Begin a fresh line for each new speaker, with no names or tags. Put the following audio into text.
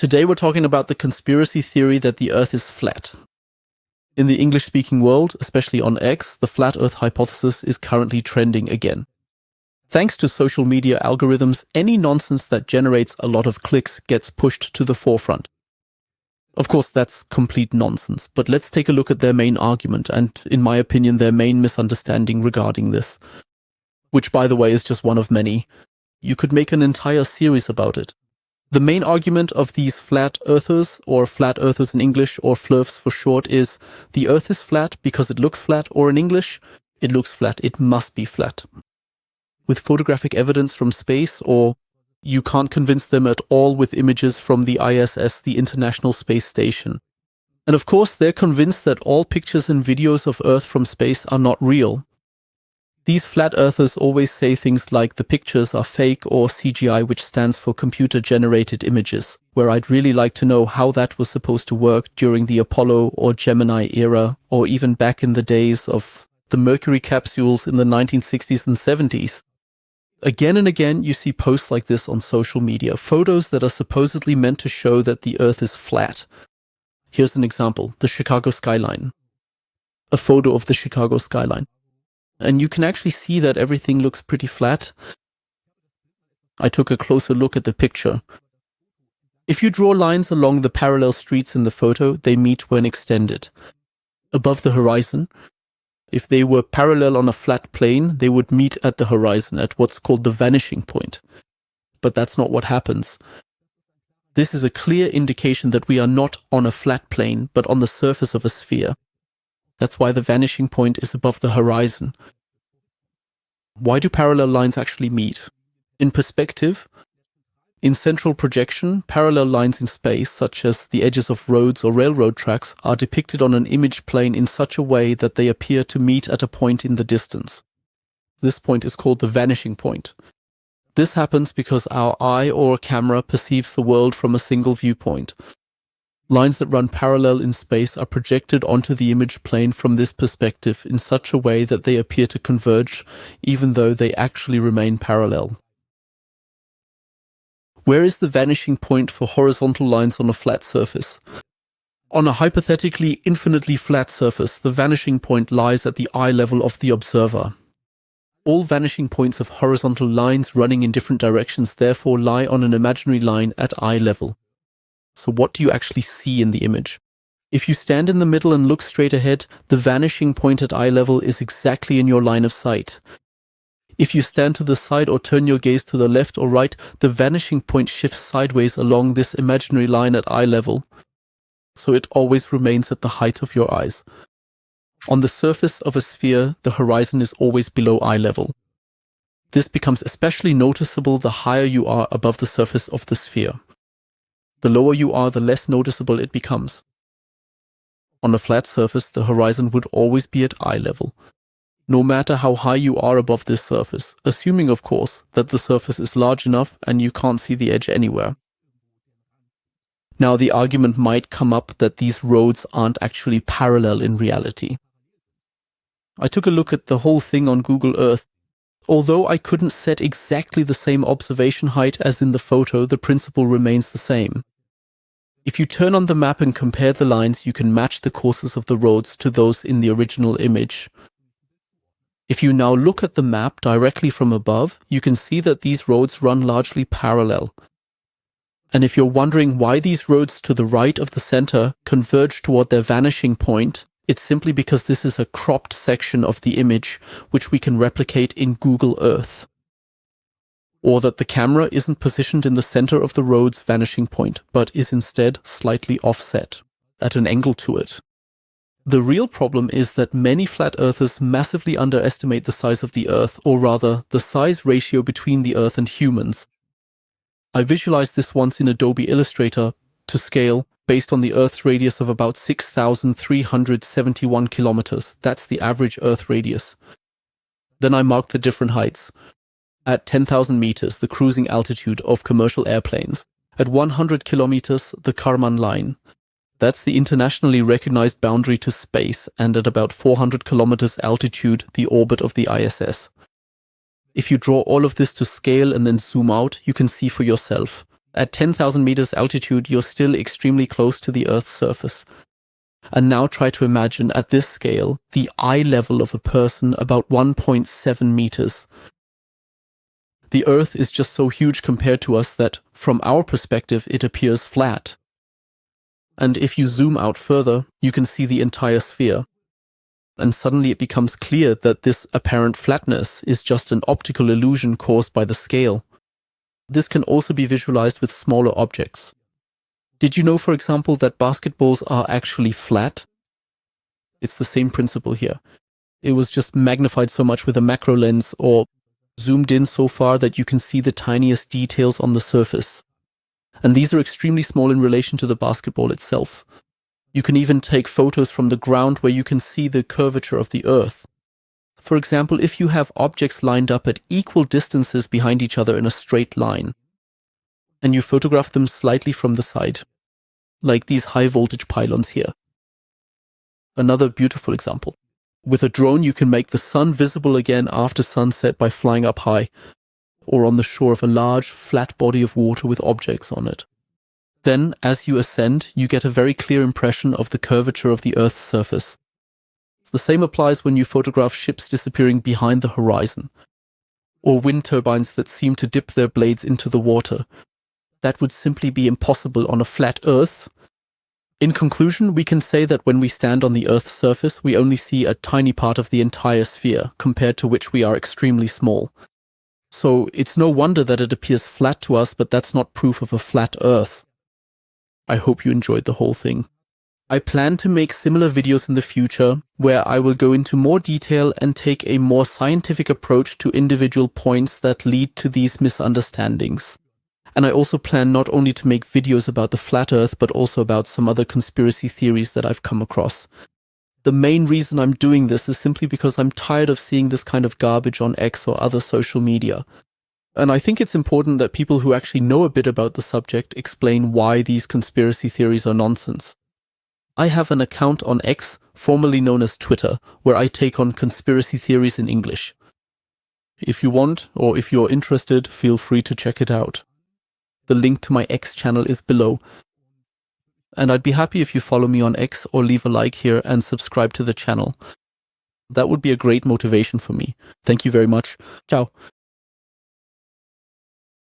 Today we're talking about the conspiracy theory that the Earth is flat. In the English-speaking world, especially on X, the flat Earth hypothesis is currently trending again. Thanks to social media algorithms, any nonsense that generates a lot of clicks gets pushed to the forefront. Of course, that's complete nonsense, but let's take a look at their main argument and, in my opinion, their main misunderstanding regarding this. Which, by the way, is just one of many. You could make an entire series about it. The main argument of these flat earthers, or flat earthers in English, or FLERFs for short, is the Earth is flat because it looks flat, or in English, it looks flat, it must be flat. With photographic evidence from space, or you can't convince them at all with images from the ISS, the International Space Station. And of course, they're convinced that all pictures and videos of Earth from space are not real. These flat earthers always say things like the pictures are fake or CGI, which stands for computer-generated images, where I'd really like to know how that was supposed to work during the Apollo or Gemini era, or even back in the days of the Mercury capsules in the 1960s and 70s. Again and again, you see posts like this on social media, photos that are supposedly meant to show that the Earth is flat. Here's an example, the Chicago skyline. A photo of the Chicago skyline. And you can actually see that everything looks pretty flat. I took a closer look at the picture. If you draw lines along the parallel streets in the photo, they meet when extended. Above the horizon, if they were parallel on a flat plane, they would meet at the horizon at what's called the vanishing point. But that's not what happens. This is a clear indication that we are not on a flat plane, but on the surface of a sphere. That's why the vanishing point is above the horizon. Why do parallel lines actually meet? In perspective, in central projection, parallel lines in space, such as the edges of roads or railroad tracks, are depicted on an image plane in such a way that they appear to meet at a point in the distance. This point is called the vanishing point. This happens because our eye or camera perceives the world from a single viewpoint. Lines that run parallel in space are projected onto the image plane from this perspective in such a way that they appear to converge, even though they actually remain parallel. Where is the vanishing point for horizontal lines on a flat surface? On a hypothetically infinitely flat surface, the vanishing point lies at the eye level of the observer. All vanishing points of horizontal lines running in different directions therefore lie on an imaginary line at eye level. So what do you actually see in the image? If you stand in the middle and look straight ahead, the vanishing point at eye level is exactly in your line of sight. If you stand to the side or turn your gaze to the left or right, the vanishing point shifts sideways along this imaginary line at eye level, so it always remains at the height of your eyes. On the surface of a sphere, the horizon is always below eye level. This becomes especially noticeable the higher you are above the surface of the sphere. The lower you are, the less noticeable it becomes. On a flat surface, the horizon would always be at eye level, no matter how high you are above this surface, assuming, of course, that the surface is large enough and you can't see the edge anywhere. Now, the argument might come up that these roads aren't actually parallel in reality. I took a look at the whole thing on Google Earth. Although I couldn't set exactly the same observation height as in the photo, the principle remains the same. If you turn on the map and compare the lines, you can match the courses of the roads to those in the original image. If you now look at the map directly from above, you can see that these roads run largely parallel. And if you're wondering why these roads to the right of the center converge toward their vanishing point, it's simply because this is a cropped section of the image which we can replicate in Google Earth. Or that the camera isn't positioned in the center of the road's vanishing point, but is instead slightly offset, at an angle to it. The real problem is that many flat earthers massively underestimate the size of the Earth, or rather, the size ratio between the Earth and humans. I visualized this once in Adobe Illustrator to scale based on the Earth's radius of about 6,371 kilometers. That's the average Earth radius. Then I marked the different heights. At 10,000 meters, the cruising altitude of commercial airplanes. At 100 kilometers, the Kármán line. That's the internationally recognized boundary to space, and at about 400 kilometers altitude, the orbit of the ISS. If you draw all of this to scale and then zoom out, you can see for yourself. At 10,000 meters altitude, you're still extremely close to the Earth's surface. And now try to imagine at this scale, the eye level of a person about 1.7 meters. The Earth is just so huge compared to us that, from our perspective, it appears flat. And if you zoom out further, you can see the entire sphere. And suddenly it becomes clear that this apparent flatness is just an optical illusion caused by the scale. This can also be visualized with smaller objects. Did you know, for example, that basketballs are actually flat? It's the same principle here. It was just magnified so much with a macro lens or zoomed in so far that you can see the tiniest details on the surface. And these are extremely small in relation to the basketball itself. You can even take photos from the ground where you can see the curvature of the Earth. For example, if you have objects lined up at equal distances behind each other in a straight line, and you photograph them slightly from the side, like these high voltage pylons here. Another beautiful example. With a drone, you can make the sun visible again after sunset by flying up high, or on the shore of a large, flat body of water with objects on it. Then, as you ascend, you get a very clear impression of the curvature of the Earth's surface. The same applies when you photograph ships disappearing behind the horizon, or wind turbines that seem to dip their blades into the water. That would simply be impossible on a flat Earth. In conclusion, we can say that when we stand on the Earth's surface, we only see a tiny part of the entire sphere, compared to which we are extremely small. So it's no wonder that it appears flat to us, but that's not proof of a flat Earth. I hope you enjoyed the whole thing. I plan to make similar videos in the future, where I will go into more detail and take a more scientific approach to individual points that lead to these misunderstandings. And I also plan not only to make videos about the flat Earth, but also about some other conspiracy theories that I've come across. The main reason I'm doing this is simply because I'm tired of seeing this kind of garbage on X or other social media. And I think it's important that people who actually know a bit about the subject explain why these conspiracy theories are nonsense. I have an account on X, formerly known as Twitter, where I take on conspiracy theories in English. If you want, or if you're interested, feel free to check it out. The link to my X channel is below. And I'd be happy if you follow me on X or leave a like here and subscribe to the channel. That would be a great motivation for me. Thank you very much. Ciao.